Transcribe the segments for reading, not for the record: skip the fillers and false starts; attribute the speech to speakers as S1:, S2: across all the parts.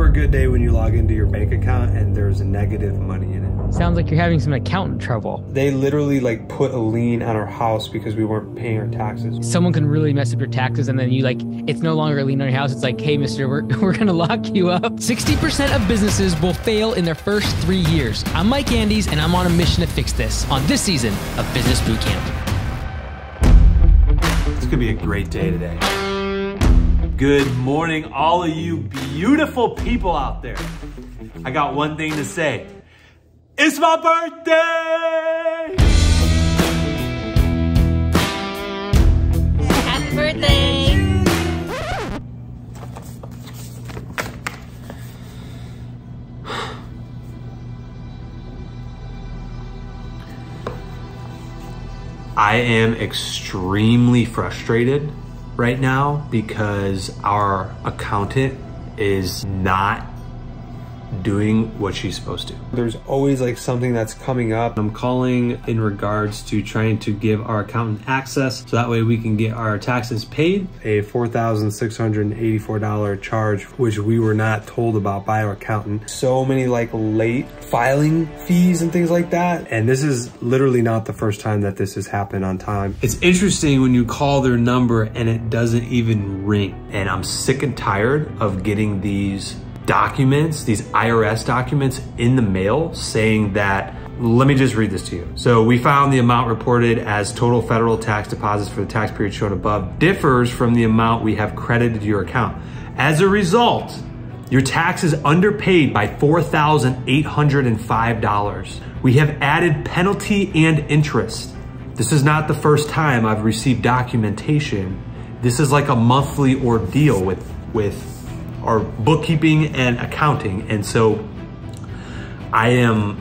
S1: a good day when you log into your bank account and there's negative money in it.
S2: Sounds like you're having some accountant trouble.
S1: They literally like put a lien on our house because we weren't paying our taxes.
S2: Someone can really mess up your taxes, and then you like, it's no longer a lien on your house. It's like, hey, mister, we're gonna lock you up. 60% of businesses will fail in their first 3 years. I'm Mike Andes, and I'm on a mission to fix this on this season of Business Bootcamp.
S1: It's gonna be a great day today. Good morning, all of you beautiful people out there. I got one thing to say. It's my birthday!
S3: Happy birthday!
S1: I am extremely frustrated right now because our accountant is not doing what she's supposed to. There's always like something that's coming up. I'm calling in regards to trying to give our accountant access so that way we can get our taxes paid. A $4,684 charge, which we were not told about by our accountant. So many like late filing fees and things like that. And this is literally not the first time that this has happened on time. It's interesting when you call their number and it doesn't even ring. And I'm sick and tired of getting these documents, these IRS documents in the mail saying that, let me just read this to you. So we found the amount reported as total federal tax deposits for the tax period shown above differs from the amount we have credited to your account. As a result, your tax is underpaid by $4,805. We have added penalty and interest. This is not the first time I've received documentation. This is like a monthly ordeal with our bookkeeping and accounting. And so I am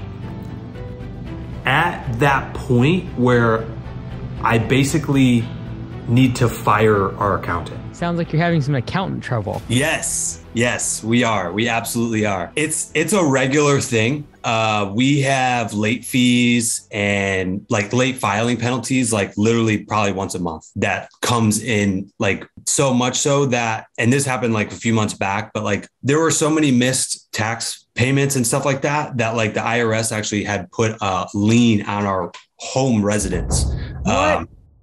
S1: at that point where I basically need to fire our accountant.
S2: Sounds like you're having some accountant trouble.
S4: Yes, we are. We absolutely are. It's a regular thing. We have late fees and like late filing penalties, like literally probably once a month that comes in, like so much so that, and this happened like a few months back, but like there were so many missed tax payments and stuff like that, that like the IRS actually had put a lien on our home residence.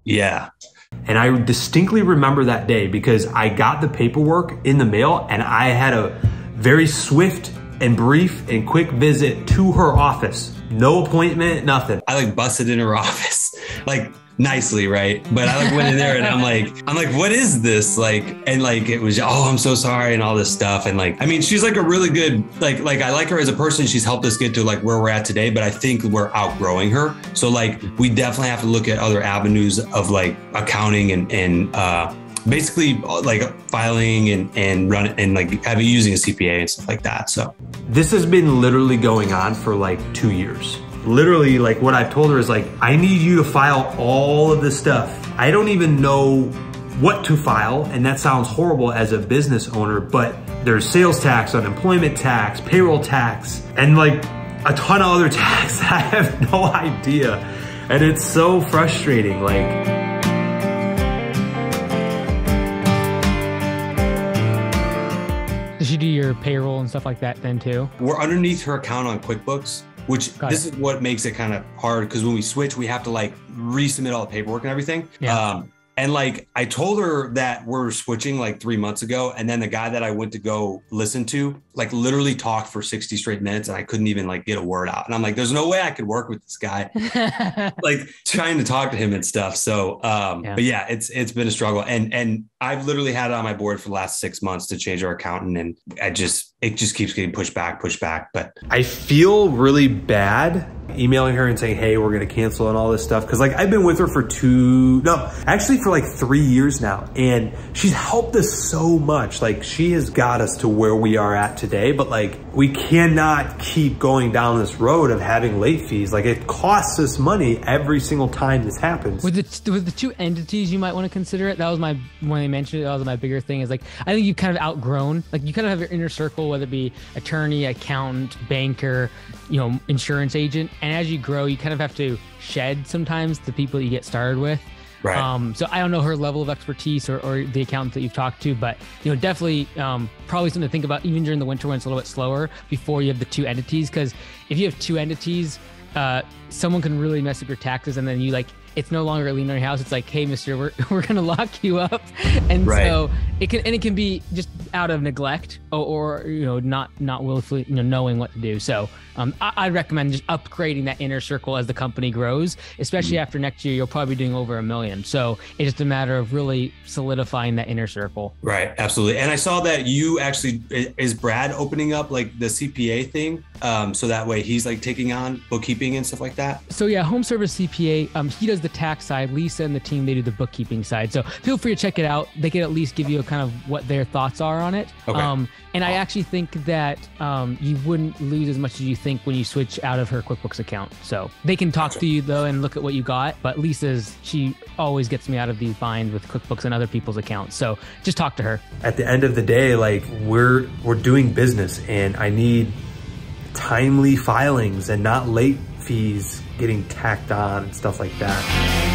S4: Yeah.
S1: And I distinctly remember that day because I got the paperwork in the mail and I had a very swift and brief and quick visit to her office. No appointment, nothing.
S4: I like busted in her office, like nicely, right? But I like went in there and I'm like, what is this? Like, and like, it was, oh, I'm so sorry and all this stuff. And like, I mean, she's like a really good, like I like her as a person. She's helped us get to like where we're at today, but I think we're outgrowing her. So like, we definitely have to look at other avenues of like accounting and basically like filing and run and like using a CPA and stuff like that. So
S1: this has been literally going on for like 2 years. Literally, like what I've told her is like, I need you to file all of this stuff. I don't even know what to file. And that sounds horrible as a business owner, but there's sales tax, unemployment tax, payroll tax, and like a ton of other tax. I have no idea. And it's so frustrating. Like,
S2: Does she do your payroll and stuff like that then too?
S4: we're underneath her account on QuickBooks, which this is what makes it kind of hard because when we switch, we have to like resubmit all the paperwork and everything.
S2: Yeah.
S4: And like I told her that we're switching like 3 months ago. And then the guy that I went to go listen to like literally talked for 60 straight minutes and I couldn't even like get a word out. And I'm like, there's no way I could work with this guy, like trying to talk to him and stuff. So, but yeah, it's been a struggle. And I've literally had it on my board for the last 6 months to change our accountant. And it just keeps getting pushed back. But
S1: I feel really bad emailing her and saying, hey, we're going to cancel and all this stuff. Cause like I've been with her for for like 3 years now. And she's helped us so much. Like she has got us to where we are at today, but like we cannot keep going down this road of having late fees. Like it costs us money every single time this happens.
S2: With the two entities, you might want to consider it. That was when they mentioned it, that was my bigger thing is like, I think you've kind of outgrown, like you kind of have your inner circle, whether it be attorney, accountant, banker, insurance agent. And as you grow, you kind of have to shed sometimes the people that you get started with.
S4: Right.
S2: So I don't know her level of expertise or the accountant that you've talked to, but definitely probably something to think about even during the winter when it's a little bit slower before you have the two entities. Because if you have two entities, someone can really mess up your taxes, and then it's no longer a lien on your house. It's like, hey, mister, we're going to lock you up. And so it can be just out of neglect or not willfully, knowing what to do. So I'd recommend just upgrading that inner circle as the company grows, especially after next year, you'll probably be doing over $1 million. So it's just a matter of really solidifying that inner circle.
S4: Right. Absolutely. And I saw that you actually, is Brad opening up like the CPA thing? So that way he's like taking on bookkeeping and stuff like that.
S2: So yeah, home service CPA, he does the tax side. Lisa and the team, they do the bookkeeping side. So feel free to check it out. They can at least give you a kind of what their thoughts are on it.
S4: Okay.
S2: And I actually think that you wouldn't lose as much as you think when you switch out of her QuickBooks account. So they can talk to you though and look at what you got. But she always gets me out of these binds with QuickBooks and other people's accounts. So just talk to her.
S1: At the end of the day, like we're doing business, and I need timely filings and not late fees getting tacked on and stuff like that.